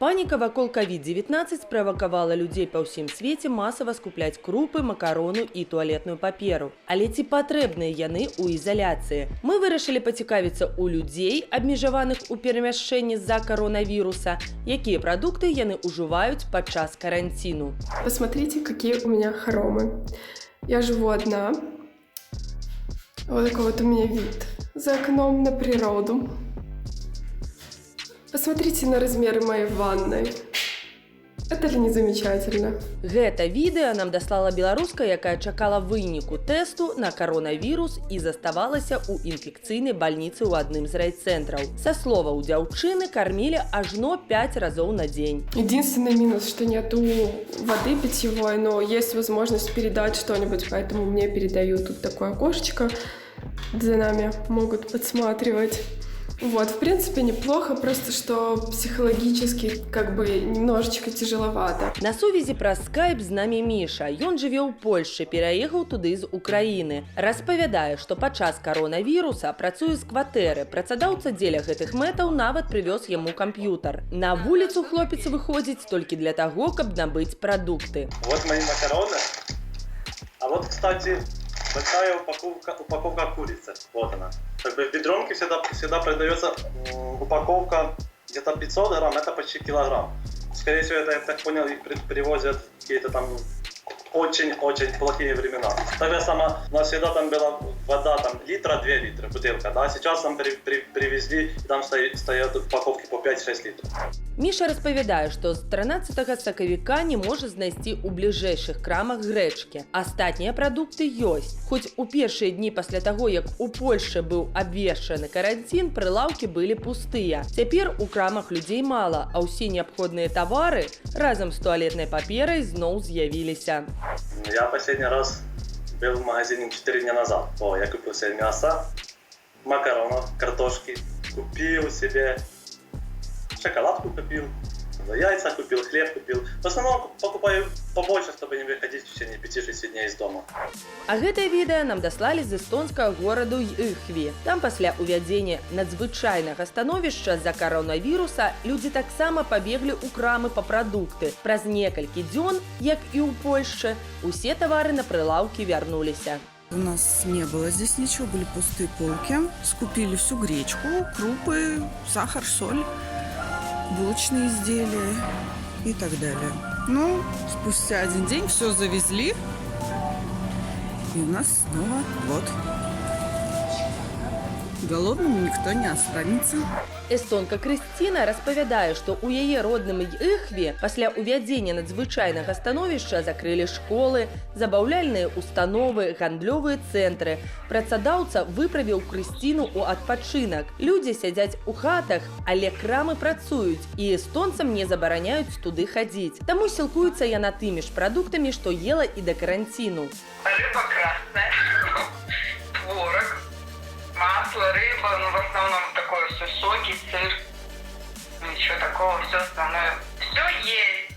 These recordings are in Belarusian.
Паніка вакол COVID-19 справакавала людзей па ўсім свеце масава скупляць крупы, макарону і туалетную паперу. Але ці патрэбныя яны ў ізаляцыі? Мы вырашылі пацікавіцца ў людзей, абмежаваных у перамяшчэнні з-за коронавіруса, якія прадукты яны ўжываюць падчас каранціну. Посмотрите, какие у меня хоромы. Я живу одна. Вот такой вот у меня вид за окном на природу. Посмотрите на размеры моей ванной. Это ли не замечательно? Гэта відэа нам даслала беларуска, якая чакала выніку тэсту на коронавірус і заставалася ў інфекцыйнай бальніцы ў адным з райцэнтраў. Са словаў дзяўчыны, кормілі ажно 5 разоў на дзень. Единственный минус, что нету воды питьевой, но есть возможность передать что-нибудь, поэтому мне передают тут такое окошечко, за нами могут подсматривать. Вот, в принципе, неплохо, просто что психологически как бы немножечко тяжеловато. На сувязі праз скайп з намі Міша. Ён жыве ў Польшчы, пераехаў туды з Украіны. Распавядае, што падчас коронавіруса працуе з кватэры. Працадаўца дзеля гэтых мэтаў нават прывёз яму камп'ютар. На вуліцу хлопец выходзіць толькі для таго, каб набыць прадукты. Вот мои макароны. А вот, кстати, большая упаковка курицы. Вот она. Как бы в бедронке всегда продается упаковка где-то 500 грамм, это почти килограмм. Скорее всего, это, я так понял, их привозят какие-то там очень-очень плохие времена. Тогда у нас всегда там была вода, там 2 литра, бутылка, да, сейчас нам привезли, и там стоят упаковки по 5-6 литров. Міша распавядае, што з 13 сакавіка не можа знайсці ў бліжэйшых крамах грэчкі. Астатнія прадукты ёсць. Хоць у першыя дні пасля таго, як у Польшчы быў абвешчаны каранцін, прылаўкі былі пустыя. Цяпер у крамах людзей мала, а ўсе неабходныя тавары разам з туалетнай паперай зноў з'явіліся. Я последний раз был в магазине 4 дня назад. Я купил себе мясо, макаронов, картошки, купил себе шоколадку, купил, яйца купил, хлеб купил. В основном покупаю побольше, чтобы не выходить в течение 5-6 дней из дома. А гэтае відэа нам даслалі з эстонскага гораду Йыхві. Там пасля ўвядзення надзвычайнага становішча з-за коронавіруса людзі таксама пабеглі ў крамы па прадукты. Праз некалькі дзён, як і ў Польшчы, усе тавары на прылаўкі вярнуліся. У нас не было здесь ничего, были пустые полки. Скупили всю гречку, крупы, сахар, соль, булочные изделия и так далее. Ну, спустя 1 день все завезли, и у нас снова вот. Голодным никто не останется. Эстонка Крысціна распавядае, што ў яе родным Йыхве пасля ўвядзення надзвычайнага становішча закрылі школы, забаўляльныя установы, гандлёвыя цэнтры. Працадаўца выправіў Крысціну ў адпачынак. Людзі сядзяць у хатах, але крамы працуюць, і эстонцам не забараняюць туды хадзіць. Таму сілкуецца яна тымі ж прадуктамі, што ела і да каранціну. Рыба красная, творог, масло, рыба, ну в основном такое все, соки, сыр, ничего такого, все остальное. Все есть.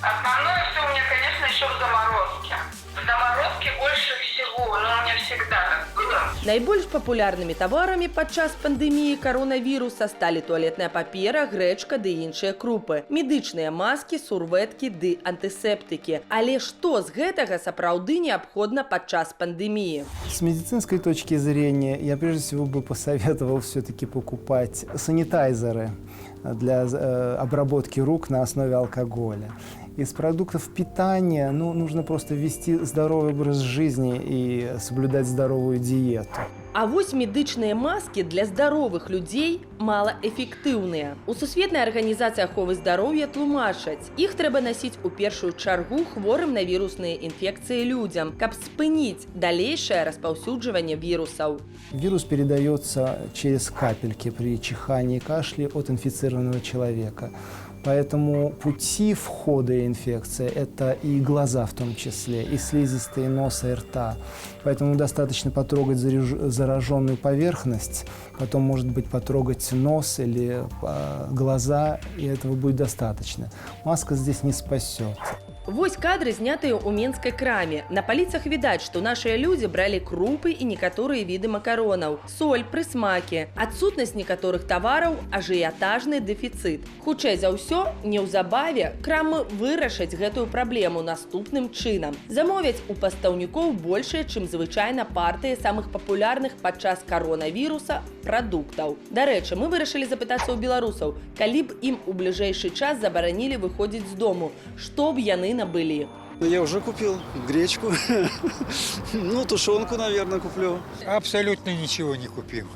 Основное все у меня, конечно, еще в заморозке. В заморозке больше всего, но у меня всегда так было. Найбольш папулярнымі таварамі падчас пандэміі коронавіруса сталі туалетная папера, грэчка ды іншыя крупы, медычныя маскі, сурвэткі ды антысептыкі. Але што з гэтага сапраўды неабходна падчас пандэміі? С медицинской точки зрения я прежде всего бы посоветовал все-таки покупать санитайзеры для обработки рук на основе алкоголя. Из продуктов питания нужно просто вести здоровый образ жизни и соблюдать здоровую диету. А вось медычныя маскі для здаровых людзей малаэфектыўныя. У Сусветнай арганізацыі аховы здароўя тлумачаць, іх трэба насіць у першую чаргу хворым на вірусныя інфекцыі людзям, каб спыніць далейшае распаўсюджванне вірусаў. Вирус передается через капельки при чихании и кашле от инфицированного человека. Поэтому пути входа инфекции – это и глаза в том числе, и слизистые носа и рта. Поэтому достаточно потрогать зараженную поверхность, потом, может быть, потрогать нос или глаза, и этого будет достаточно. Маска здесь не спасет. Вось кадры, знятыя ў менскай краме. На паліцах відаць, што нашыя людзі бралі крупы і некаторыя віды макаронаў, соль, прысмакі. Адсутнасць некаторых тавараў, ажыятажны дэфіцыт. Хутчэй за ўсё, неўзабаве крамы вырашаць гэтую праблему наступным чынам. Замовяць у пастаўнікоў большае, чым звычайна партыі самых папулярных падчас каронавіруса прадуктаў. Дарэчы, мы вырашылі запытацца ў беларусаў, калі б ім у бліжэйшы час забаранілі выходзіць з дому, што б яны набылі. Я уже купил гречку, ну, тушенку, наверное, куплю. Абсолютно ничего не купил.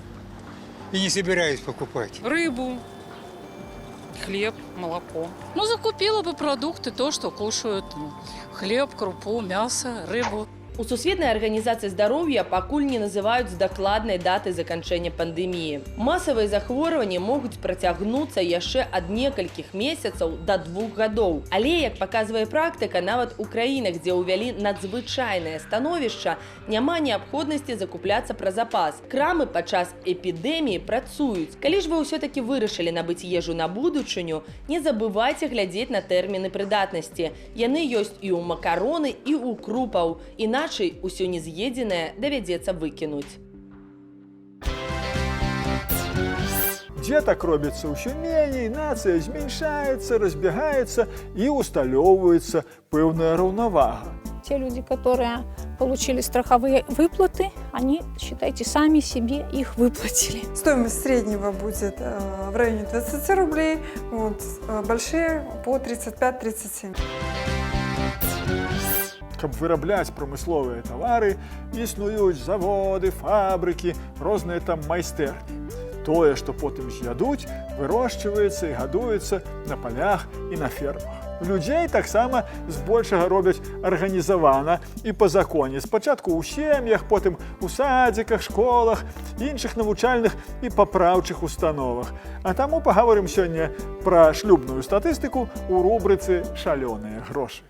И не собираюсь покупать. Рыбу, хлеб, молоко. Ну, закупила бы продукты, то, что кушают. Хлеб, крупу, мясо, рыбу. У Сусветнай арганізацыі здароўя пакуль не называюць дакладнай даты заканчэння пандэміі. Масавыя захворванні могуць працягнуцца яшчэ ад некалькіх месяцаў да 2 гадоў. Але, як паказвае практыка, нават у краінах, дзе ўвялі надзвычайнае становішча, няма неабходнасці закупляцца пра запас. Крамы падчас эпідэміі працуюць. Калі ж вы ўсё-такі вырашылі набыць ежу на будучыню, не забывайце глядзець на тэрміны прыдатнасці. Яны ёсць і ў макароны, і ў крупаў. Іначай усё нез'едзенае давядзецца выкінуць. Деток робится все менее, нация зменшается, разбегается и усталёвывается пэўная раўнавага. Те люди, которые получили страховые выплаты, они, считайте, сами себе их выплатили. Стоимость среднего будет в районе 20 рублей, вот, большие по 35-37. Каб вырабляць прамысловыя тавары, існуюць заводы, фабрыкі, розныя там майстэрні. Тое, што потым з'ядуць, вырошчваецца і гадуецца на палях і на фермах. Людзей таксама збольшага робяць арганізавана і па законе. Спачатку ў сем'ях, потым у садзіках, школах, іншых навучальных і папраўчых установах. А таму пагаворым сёння пра шлюбную статыстыку ў рубрыцы «Шалёныя грошы».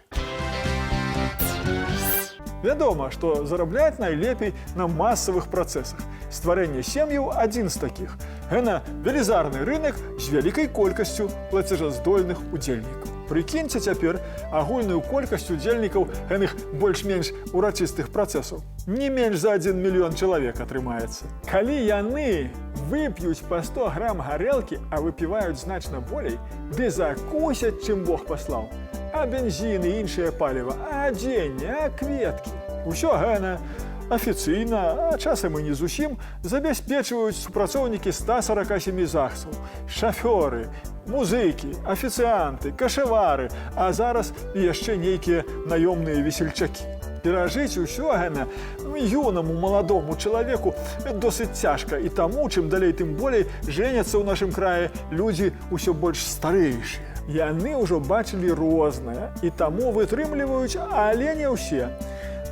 Вядома, што зарабляць найлепей на масавых працэсах. Стварэнне сем'яў адзін з такіх. Гэта велізарны рынак з вялікай колькасцю плацежаздольных удзельнікаў. Прыкіньце цяпер агульную колькасць удзельнікаў гэных больш-менш урачыстых працэсаў. Не менш за 1 мільён чалавек атрымаецца. Калі яны вып'юць па 100 грам гарэлкі, а выпіваюць значна болей, ды закусяць, чым Бог паслаў. А бензін і іншае паліва, а адзенне, а кветкі. Усё гэта афіцыйна, а часам і не зусім, забяспечваюць супрацоўнікі 147 ЗАГСаў, шафёры, музыкі, афіцыянты, кашавары, а зараз яшчэ нейкія наёмныя весельчакі. Перажыць усё гэта юнаму маладому чалавеку досыць цяжка, і таму, чым далей, тым болей жэняцца ў нашым краі людзі ўсё больш старэйшыя. Яны ўжо бачылі рознае, і таму вытрымліваюць, але не ўсе.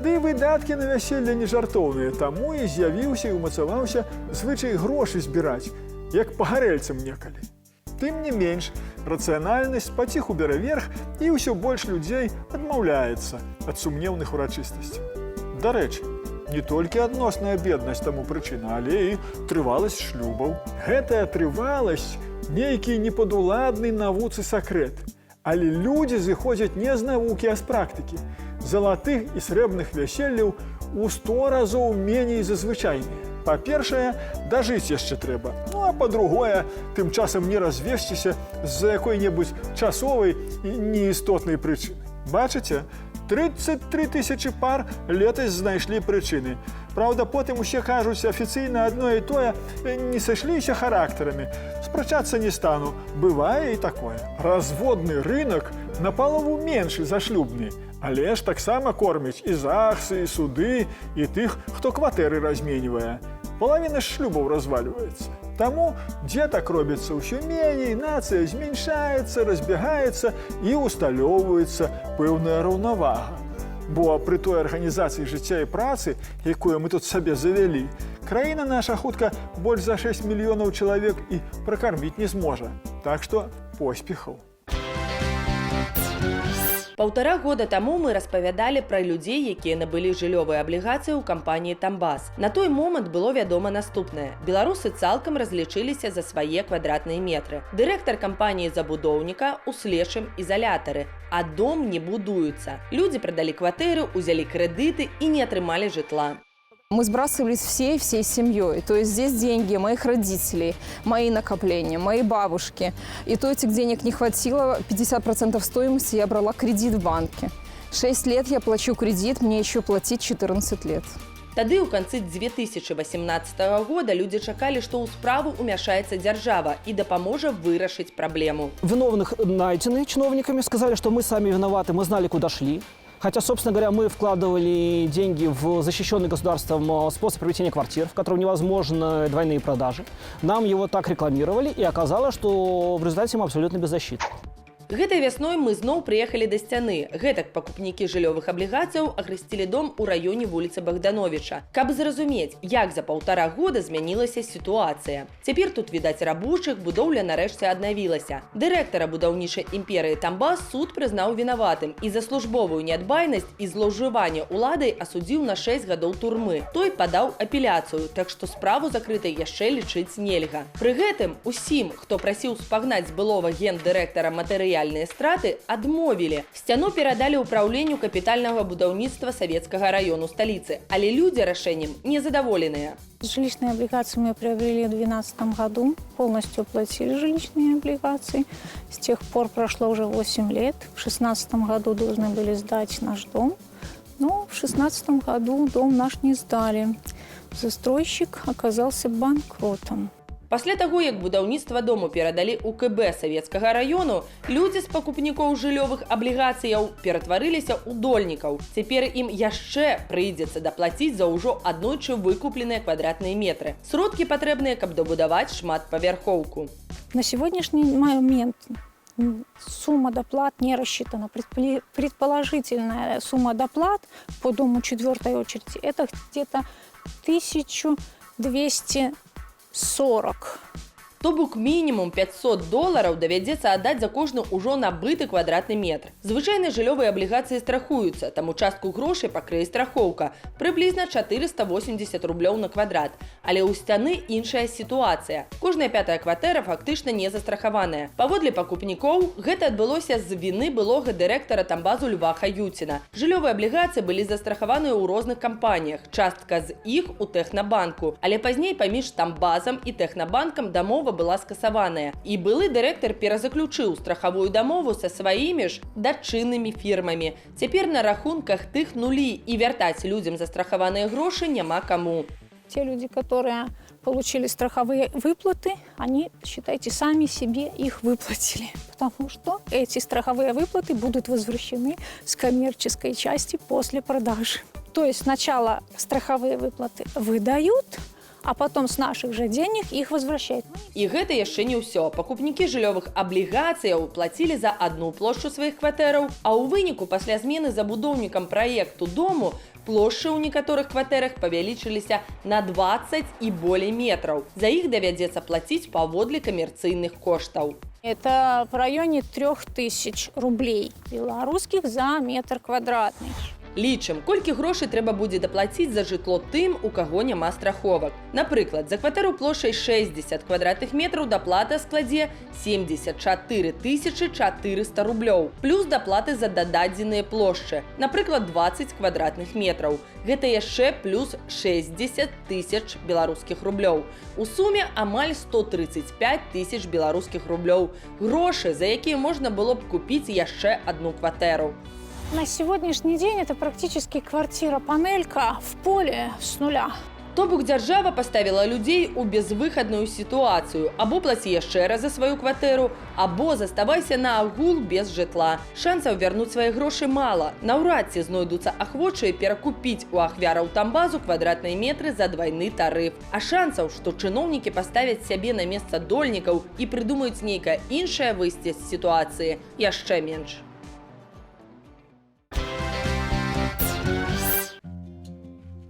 Ды і выдаткі на вяселле не жартоўныя, таму і з'явіўся і ўмацаваўся звычай грошы збіраць, як па гарэльцам некалі. Тым не менш, рацыянальнасць паціху бярэ верх, і ўсё больш людзей адмаўляецца ад сумнеўных урачыстасцяў. Дарэчы, не толькі адносная беднасць таму прычына, але і трываласць шлюбаў. Гэтая трываласць нейкі непадуладны навуцы сакрэт. Але людзі зыходзяць не з навукі, а з практыкі. Залатых і срэбных вяселляў у 100 разоў меней за звычайныя. Па-першае, дажыць яшчэ трэба. Ну, а па-другое, тым часам не развесціся з-за якой-небудзь часовай і неістотнай прычыны. Бачыце? 33 тысячи пар летась знайшлі прычыны. Праўда, потым усе кажуць афіцыйна адно і тое, не сышліся характарамі. Спрачацца не стану. Бывае і такое. Разводны рынок напалову меншы за шлюбны. Але ж таксама кормяць і ЗАГСы, і суды, і тых, хто кватэры разменьвае. Палавіна ж шлюбаў развальваецца. Таму дзетак робіцца ўсё меней, нацыя зменшаецца, разбягаецца і усталёўваецца пэўная раўнавага. Бо пры той арганізацыі жыцця і працы, якую мы тут сабе завялі, краіна наша хутка больш за 6 мільёнаў чалавек і пракарміць не зможа. Так што поспехаў. Паўтара года таму мы распавядалі пра людзей, якія набылі жыллёвыя аблігацыі ў кампаніі «Тамбас». На той момант было вядома наступнае. Беларусы цалкам разлічыліся за свае квадратныя метры. Дырэктар кампаніі забудоўніка ў следчым ізалятары, а дом не будуецца. Людзі прадалі кватэры, узялі крэдыты і не атрымалі жытла. Мы сбрасывались всей семьей. То есть здесь деньги моих родителей, мои накопления, моей бабушки. И то этих денег не хватило, 50% стоимости я брала кредит в банке. 6 лет я плачу кредит, мне еще платить 14 лет. Тады ў канцы 2018 года людзі чакалі, што ў справу ўмяшаецца дзяржава і дапаможа вырашыць праблему. Виновных найдены чиновниками, сказали, что мы сами виноваты, мы знали, куда шли. Хотя, собственно говоря, мы вкладывали деньги в защищенный государством способ приобретения квартир, в котором невозможны двойные продажи. Нам его так рекламировали, и оказалось, что в результате мы абсолютно беззащитны. Гэтай вясной мы зноў прыехалі да сцяны. Гэтак пакупнікі жыллёвых аблігацыяў агрэсцілі дом у раёне вуліцы Богдановича. Каб зразумець, як за паўтара года змянілася сітуацыя. Цяпер тут відаць рабочых, будоўля нарэшце аднавілася. Дырэктара будаўнічай імперыі «Тамбас» суд прызнаў вінаватым і за службовую неадбайнасць і злоўжыванне ўладай асудзіў на 6 гадоў турмы. Той падаў апеляцыю, так што справу закрытай яшчэ лічыць нельга. Пры гэтым усім, хто прасіў спагнаць з былога гендырэктара матэрыяльныя страты, адмовілі. Сцяну перадалі ўпраўленню капітальнага будаўніцтва Савецкага раёну сталіцы, але людзі рашэннем незадаволеныя. Жилищные облигации мы приобрели в 2012 году, полностью оплатили жилищные облигации. С тех пор прошло уже 8 лет. В 2016 году должны были сдать наш дом, но в 2016 году дом наш не сдали. Застройщик оказался банкротом. Пасля таго, як будаўніцтва дому перадалі ў КБ Савецкага раёну, людзі з пакупнікоў жыллёвых аблігацыяў ператварыліся ў дольнікаў. Цяпер ім яшчэ прыйдзецца даплаціць за ўжо аднойчы выкупленыя квадратныя метры. Сродкі патрэбныя, каб добудаваць шматпавярхоўку. На сегодняшний момент сумма доплат не рассчитана. Предположительная сумма доплат по дому 4-й очереди – это где-то 1240. То бок мінімум $500 давядзецца аддаць за кожны ўжо набыты квадратны метр. Звычайныя жыллёвыя аблігацыі страхуюцца, таму частку грошай пакрые страхоўка, прыблізна 480 рублёў на квадрат. Але ў сцяны іншая сітуацыя. Кожная 5-я кватэра фактычна не застрахаваная. Паводле пакупнікоў, гэта адбылося з віны былога дырэктара «Тамбазу» Льва Хаюціна. Жыллёвыя аблігацыі былі застрахаваныя ў розных кампаніях, частка з іх у Тэхнабанку, але пазней паміж «Тамбазам» і Тэхнабанкам дамова была скасаваная. І былы дырэктар перазаключыў страхавую дамову са сваімі ж дачыннымі фірмамі. Цяпер на рахунках тых нулі, і вяртаць людзям застрахаваныя грошы няма каму. Те люди, которые получили страховые выплаты, они, считайте, сами себе их выплатили. Потому что эти страховые выплаты будут возвращены с коммерческой части после продажи. То есть сначала страховые выплаты выдают, а потом с наших же денег их возвращают. І гэта яшчэ не ўсё. Пакупнікі жыллёвых аблігацыяў плацілі за адну плошчу сваіх кватэраў, а ў выніку пасля змены забудоўнікам праекту дому плошчы ў некаторых кватэрах павялічыліся на 20 і болей метраў. За іх давядзецца плаціць паводле камерцыйных коштаў. Это в районе 3000 рублей белорусских за метр квадратный. Лічым, колькі грошай трэба будзе даплаціць за жытло тым, у каго няма страховак. Напрыклад, за кватэру плошай 60 квадратных метраў даплата складзе 74 400 рублёў. Плюс даплаты за дададзеныя плошчы, напрыклад, 20 квадратных метраў. Гэта яшчэ плюс 60 000 беларускіх рублёў. У суме амаль 135 000 беларускіх рублёў. Грошы, за якія можна было б купіць яшчэ адну кватэру. На сегодняшний день это практически квартира-панелька в поле с нуля. То бок дзяржава паставіла людзей у безвыхадную сітуацыю. Або плаці яшчэ раз за сваю кватэру, або заставайся на агул без жытла. Шансаў вярнуць свае грошы мала. Наўрад ці знойдуцца ахвочыя перакупіць у ахвяраў Тамбазу квадратныя метры за двайны тарыф. А шансаў, што чыноўнікі паставяць сябе на месца дольнікаў і прыдумаюць нейкае іншае выйсце з сітуацыі, яшчэ менш.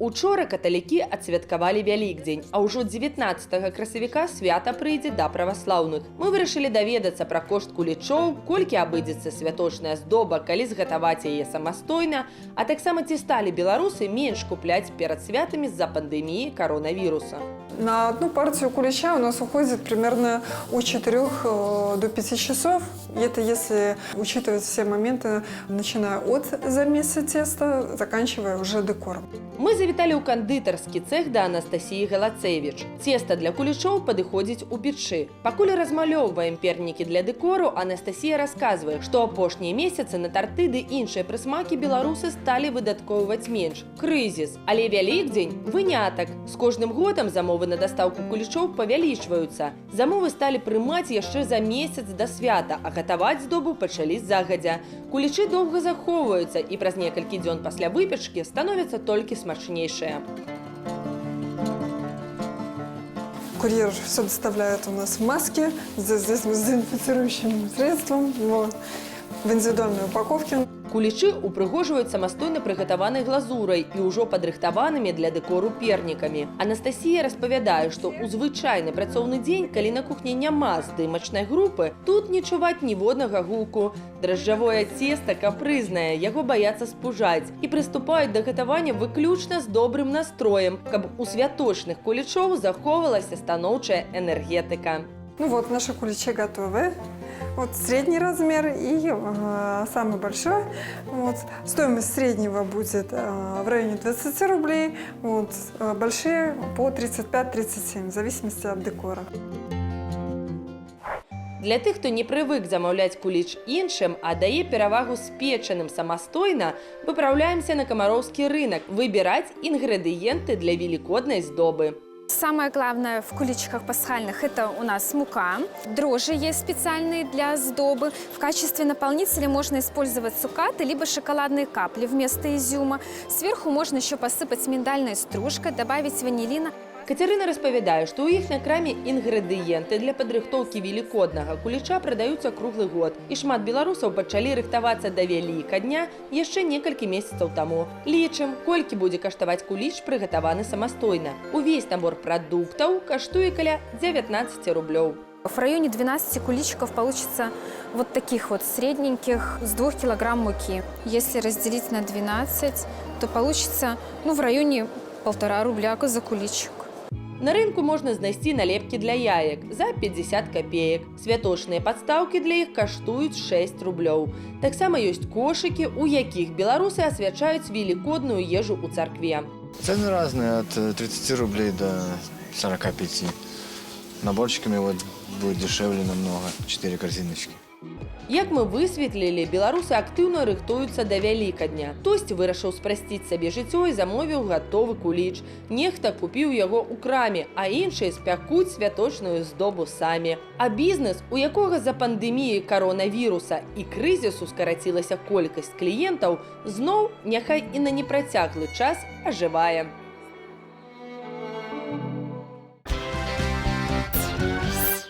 Учора каталікі адсвяткавалі Вялікдзень, а ўжо 19 красавіка свята прыйдзе да праваслаўных. Мы вырашылі даведацца пра кошт кулічоў, колькі абыдзецца святочная здоба, калі згатаваць яе самастойна, а таксама ці сталі беларусы менш купляць перад святамі з-за пандэміі коронавіруса. На одну партию кулича у нас уходит примерно от 4 до 5 часов. Это если учитывать все моменты, начиная от замеса теста, заканчивая уже декором. Мы завіталі ў кандытарскі цэх да Анастасіі Галацевіч. Цеста для кулічоў падыходзіць у печы. Пакуль размалёўваем пернікі для дэкору, Анастасія расказвае, што апошнія месяцы на тарты ды іншыя прысмакі беларусы сталі выдаткоўваць менш. Крызіс. Але Вялікдзень вынятак. З кожным годам замовы на дастаўку кулічоў павялічваюцца. Замовы сталі прымаць яшчэ за месяц да свята, а гатаваць здобу пачалі загадзя. Кулічы доўга захоўваюцца і праз некалькі дзён пасля выпечкі становяцца толькі смачнейшыя. Курьер все доставляет у нас в маске, здесь с дезинфицирующим средством, в индивидуальной упаковке. Кулічы упрыгожваюць самастойна прыгатаванай глазурай і ўжо падрыхтаванымі для дэкору пернікамі. Анастасія распавядае, што ў звычайны працоўны дзень, калі на кухні няма здымачнай групы, тут не чуваць ніводнага гуку. Дражджавое цеста капрызнае, яго баяцца спужаць і прыступаюць да гатавання выключна з добрым настроем, каб у святочных кулічоў захоўвалася станоўчая энергетыка. Ну вот, наши куличи готовы. Вот средний размер и самый большой. Вот. Стоимость среднего будет в районе 20 рублей, вот. Большие по 35-37, в зависимости от декора. Для тых, хто не прывык замаўляць куліч іншым, а дае перавагу спечаным самастойна, выпраўляемся на камароўскі рынок выбіраць інгрэдыенты для велікоднай здобы. Самое главное в куличиках пасхальных – это у нас мука. Дрожжи есть специальные для сдобы. В качестве наполнителя можно использовать цукаты, либо шоколадные капли вместо изюма. Сверху можно еще посыпать миндальной стружкой, добавить ванилина. Кацярына распавядае, што ў іх на краме інгрэдыенты для падрыхтоўкі велікоднага куліча прадаюцца круглы год. І шмат беларусаў пачалі рыхтавацца да Вялікадня яшчэ некалькі месяцаў таму. Лічым, колькі будзе каштаваць куліч, прыгатаваны самастойна. Увесь набор прадуктаў каштуе каля 19 рублёў. В районе 12 куличиков получится вот таких вот средненьких с 2 килограмм муки. Если разделить на 12, то получится в районе 1,5 рубля за куличик. На рынку можна знайсці налепкі для яек за 50 копеек. Святочныя падстаўкі для іх каштуюць 6 рублёў. Таксама ёсць кошыкі, у якіх беларусы асвячаюць велікодную ежу ў царкве. Цены разные, от 30 рублей до 45. Наборчиками будет дешевле намного, 4 корзиночки. Як мы высветлілі, беларусы актыўна рыхтуюцца да Вялікадня. Хтосьці вырашыў спрасціць сабе жыццё і замовіў гатовы куліч. Нехта купіў яго ў краме, а іншыя спякуць святочную здобу самі. А бізнес, у якога за пандэміяй коронавіруса і крызісу скарацілася колькасць кліентаў, зноў, няхай і на непрацяглы час, ажывае.